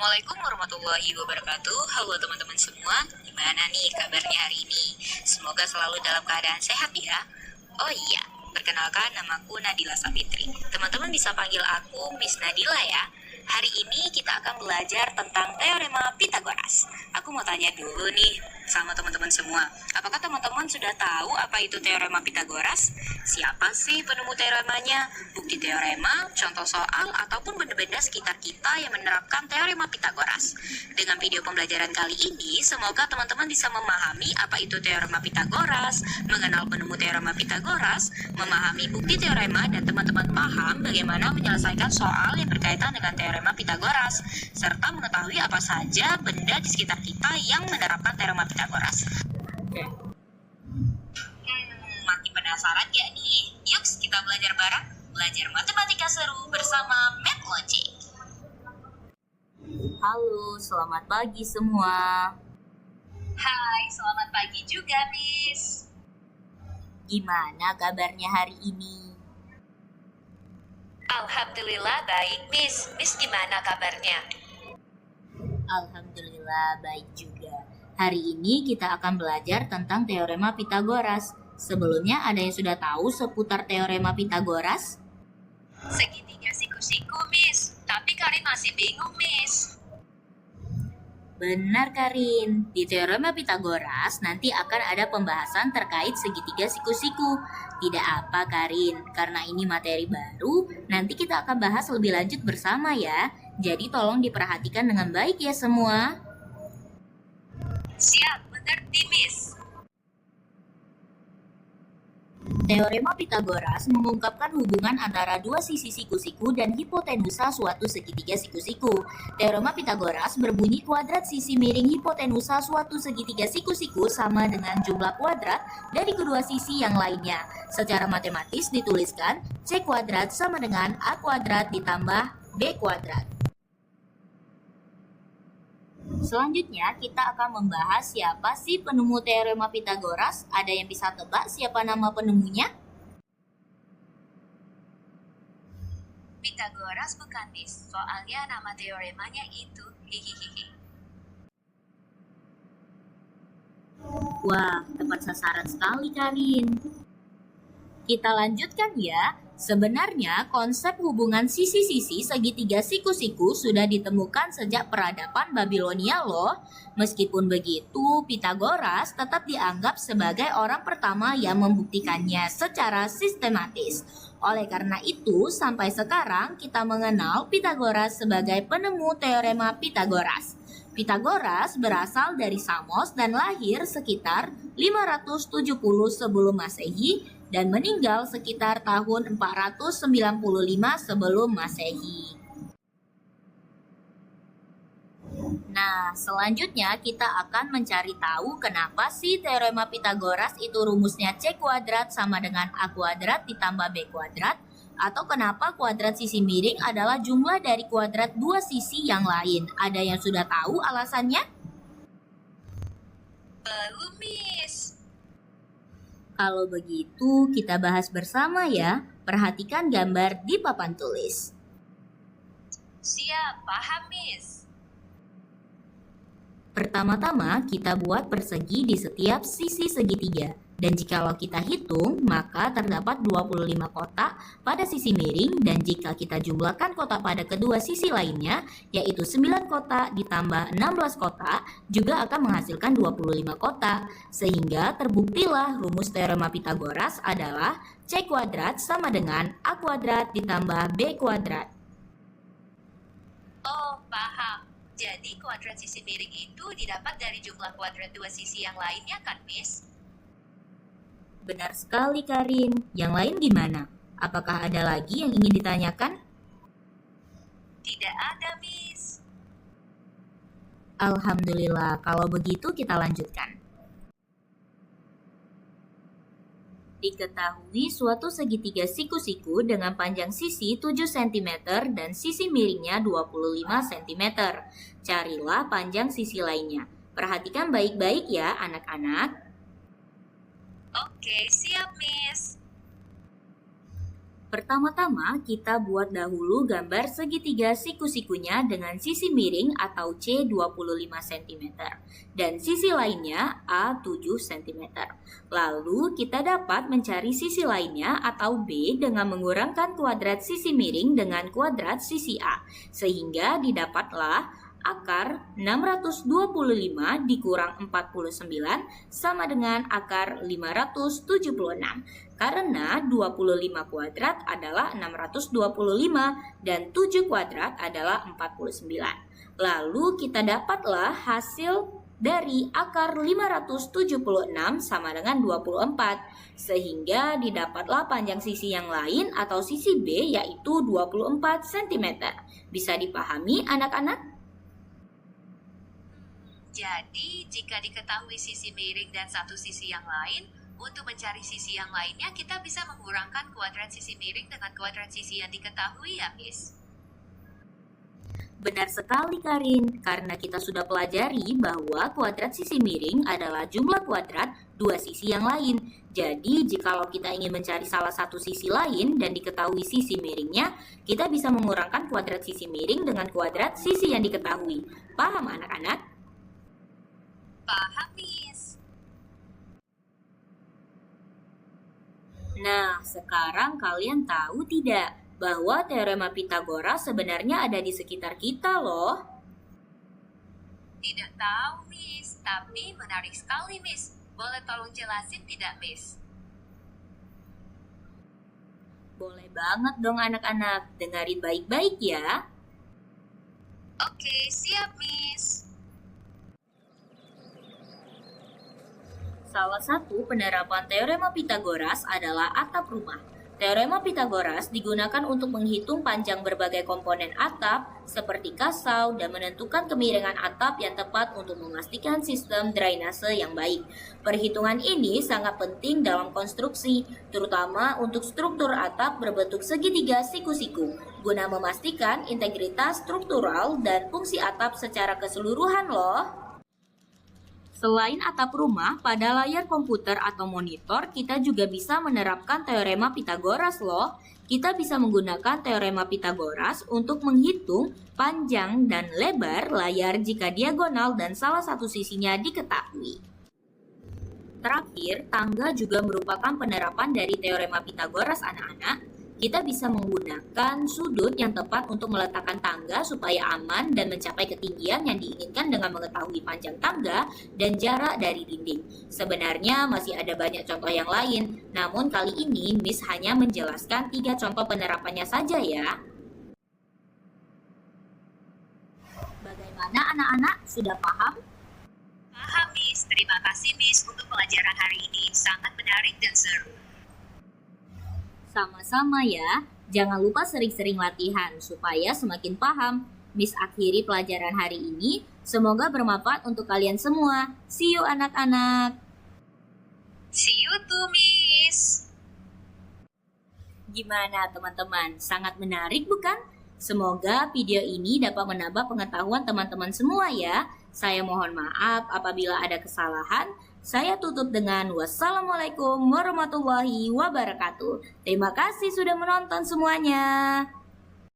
Assalamualaikum warahmatullahi wabarakatuh. Halo teman-teman semua, gimana nih kabarnya hari ini? Semoga selalu dalam keadaan sehat ya. Oh iya, perkenalkan namaku Nadila Savitri. Teman-teman bisa panggil aku Miss Nadila ya. Hari ini kita akan belajar tentang teorema Pythagoras. Aku mau tanya dulu nih sama teman-teman semua. Apakah teman-teman sudah tahu apa itu teorema Pythagoras? Siapa sih penemu teoremanya? Bukti teorema, contoh soal, ataupun benda-benda sekitar kita yang menerapkan teorema Pythagoras. Dengan video pembelajaran kali ini, semoga teman-teman bisa memahami apa itu teorema Pythagoras, mengenal penemu teorema Pythagoras, memahami bukti teorema, dan teman-teman paham bagaimana menyelesaikan soal yang berkaitan dengan teorema Pythagoras, serta mengetahui apa saja benda di sekitar kita yang menerapkan teorema Pythagoras. Makin penasaran gak nih? Yuk kita belajar bareng, belajar matematika seru bersama MathLogic. Halo, selamat pagi semua. Hai, selamat pagi juga, Miss. Gimana kabarnya hari ini? Alhamdulillah baik, Miss. Miss gimana kabarnya? Alhamdulillah baik juga. Hari ini kita akan belajar tentang teorema Pythagoras. Sebelumnya ada yang sudah tahu seputar teorema Pythagoras? Segitiga siku-siku, Miss. Tapi Karin masih bingung, Miss. Benar Karin, di teorema Pythagoras nanti akan ada pembahasan terkait segitiga siku-siku. Tidak apa Karin, karena ini materi baru, nanti kita akan bahas lebih lanjut bersama ya. Jadi tolong diperhatikan dengan baik ya semua. Siap, mengerti, Miss. Teorema Pythagoras mengungkapkan hubungan antara dua sisi siku-siku dan hipotenusa suatu segitiga siku-siku. Teorema Pythagoras berbunyi kuadrat sisi miring hipotenusa suatu segitiga siku-siku sama dengan jumlah kuadrat dari kedua sisi yang lainnya. Secara matematis dituliskan C kuadrat sama dengan A kuadrat ditambah B kuadrat. Selanjutnya kita akan membahas siapa sih penemu teorema Pythagoras. Ada yang bisa tebak siapa nama penemunya? Pythagoras bukan, Miss. Soalnya nama teoremanya itu. Hihihi. Wah, tepat sasaran sekali Karin. Kita lanjutkan ya. Sebenarnya konsep hubungan sisi-sisi segitiga siku-siku sudah ditemukan sejak peradaban Babilonia loh. Meskipun begitu, Pythagoras tetap dianggap sebagai orang pertama yang membuktikannya secara sistematis. Oleh karena itu, sampai sekarang kita mengenal Pythagoras sebagai penemu teorema Pythagoras. Pythagoras berasal dari Samos dan lahir sekitar 570 sebelum Masehi dan meninggal sekitar tahun 495 sebelum Masehi. Nah, selanjutnya kita akan mencari tahu kenapa sih teorema Pythagoras itu rumusnya C kuadrat sama dengan A kuadrat ditambah B kuadrat, atau kenapa kuadrat sisi miring adalah jumlah dari kuadrat dua sisi yang lain. Ada yang sudah tahu alasannya? Belum, Miss. Kalau begitu, kita bahas bersama ya. Perhatikan gambar di papan tulis. Siap, paham, Miss. Pertama-tama, kita buat persegi di setiap sisi segitiga. Dan jikalau kita hitung, maka terdapat 25 kotak pada sisi miring. Dan jika kita jumlahkan kotak pada kedua sisi lainnya, yaitu 9 kotak ditambah 16 kotak, juga akan menghasilkan 25 kotak. Sehingga terbuktilah rumus teorema Pythagoras adalah C kuadrat sama dengan A kuadrat ditambah B kuadrat. Oh, paham. Jadi kuadrat sisi miring itu didapat dari jumlah kuadrat dua sisi yang lainnya kan, Miss? Benar sekali Karin. Yang lain gimana? Apakah ada lagi yang ingin ditanyakan? Tidak ada, Miss. Alhamdulillah, kalau begitu kita lanjutkan. Diketahui suatu segitiga siku-siku dengan panjang sisi 7 cm dan sisi miringnya 25 cm. Carilah panjang sisi lainnya. Perhatikan baik-baik ya anak-anak. Oke, siap, Miss. Pertama-tama, kita buat dahulu gambar segitiga siku-sikunya dengan sisi miring atau C 25 cm dan sisi lainnya A 7 cm. Lalu, kita dapat mencari sisi lainnya atau B dengan mengurangkan kuadrat sisi miring dengan kuadrat sisi A, sehingga didapatlah akar 625 dikurang 49 sama dengan akar 576. Karena 25 kuadrat adalah 625 dan 7 kuadrat adalah 49. Lalu kita dapatlah hasil dari akar 576 sama dengan 24. Sehingga didapatlah panjang sisi yang lain atau sisi B yaitu 24 cm. Bisa dipahami anak-anak? Jadi, jika diketahui sisi miring dan satu sisi yang lain, untuk mencari sisi yang lainnya kita bisa mengurangkan kuadrat sisi miring dengan kuadrat sisi yang diketahui ya, Miss? Benar sekali, Karin, karena kita sudah pelajari bahwa kuadrat sisi miring adalah jumlah kuadrat dua sisi yang lain. Jadi, jikalau kita ingin mencari salah satu sisi lain dan diketahui sisi miringnya, kita bisa mengurangkan kuadrat sisi miring dengan kuadrat sisi yang diketahui. Paham, anak-anak? Paham, Miss. Nah, sekarang kalian tahu tidak bahwa teorema Pitagoras sebenarnya ada di sekitar kita loh? Tidak tahu, Miss. Tapi menarik sekali, Miss. Boleh tolong jelasin tidak, Miss? Boleh banget dong anak-anak, dengerin baik-baik ya. Oke, siap, Miss. Salah satu penerapan teorema Pitagoras adalah atap rumah. Teorema Pitagoras digunakan untuk menghitung panjang berbagai komponen atap seperti kasau dan menentukan kemiringan atap yang tepat untuk memastikan sistem drainase yang baik. Perhitungan ini sangat penting dalam konstruksi, terutama untuk struktur atap berbentuk segitiga siku-siku, guna memastikan integritas struktural dan fungsi atap secara keseluruhan loh. Selain atap rumah, pada layar komputer atau monitor, kita juga bisa menerapkan teorema Pitagoras loh. Kita bisa menggunakan teorema Pitagoras untuk menghitung panjang dan lebar layar jika diagonal dan salah satu sisinya diketahui. Terakhir, tangga juga merupakan penerapan dari teorema Pitagoras anak-anak. Kita bisa menggunakan sudut yang tepat untuk meletakkan tangga supaya aman dan mencapai ketinggian yang diinginkan dengan mengetahui panjang tangga dan jarak dari dinding. Sebenarnya masih ada banyak contoh yang lain, namun kali ini Miss hanya menjelaskan 3 contoh penerapannya saja ya. Bagaimana anak-anak? Sudah paham? Paham, Miss. Terima kasih, Miss, untuk pelajaran hari ini. Sangat menarik dan seru. Sama-sama ya, jangan lupa sering-sering latihan supaya semakin paham. Miss akhiri pelajaran hari ini, semoga bermanfaat untuk kalian semua. See you anak-anak. See you too, Miss. Gimana teman-teman, sangat menarik bukan? Semoga video ini dapat menambah pengetahuan teman-teman semua ya. Saya mohon maaf apabila ada kesalahan. Saya tutup dengan wassalamualaikum warahmatullahi wabarakatuh. Terima kasih sudah menonton semuanya.